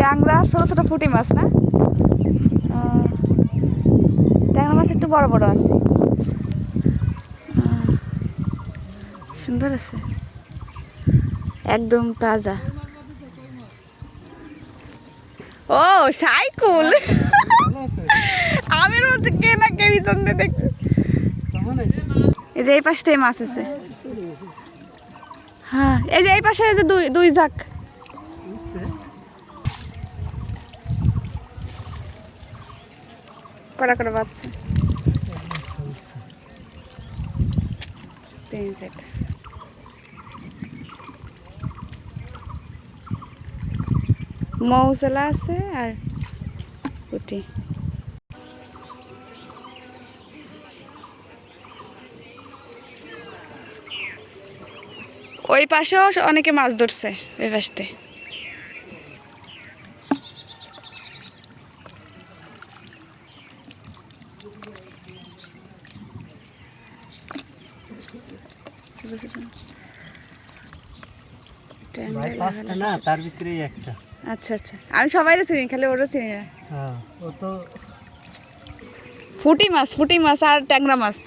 ট্যাংরা ছোট ছোট পুঁটি মাছ না? ট্যাংরা মাছ একটু বড় বড় আছে, সুন্দর আছে, একদম তাজা। ও সাইকুল, আমি বলছি কে না কে পিছন দিয়ে দেখতে। এই যে এই পাশটাই মাছ আছে। হ্যাঁ এই যে এই পাশে যে দুই দুই ঝাঁক। কড়া করে বাচ্চা তিন চারটা। মৌসলা আছে আর পুঁটি। ওই পাশেও অনেকে মাছ ধরছে ওই পাশতে। আচ্ছা আচ্ছা, আমি সবাই চিনি, খালি ওরও চিনি না। পুঁটি মাছ আর ট্যাংরা মাছ।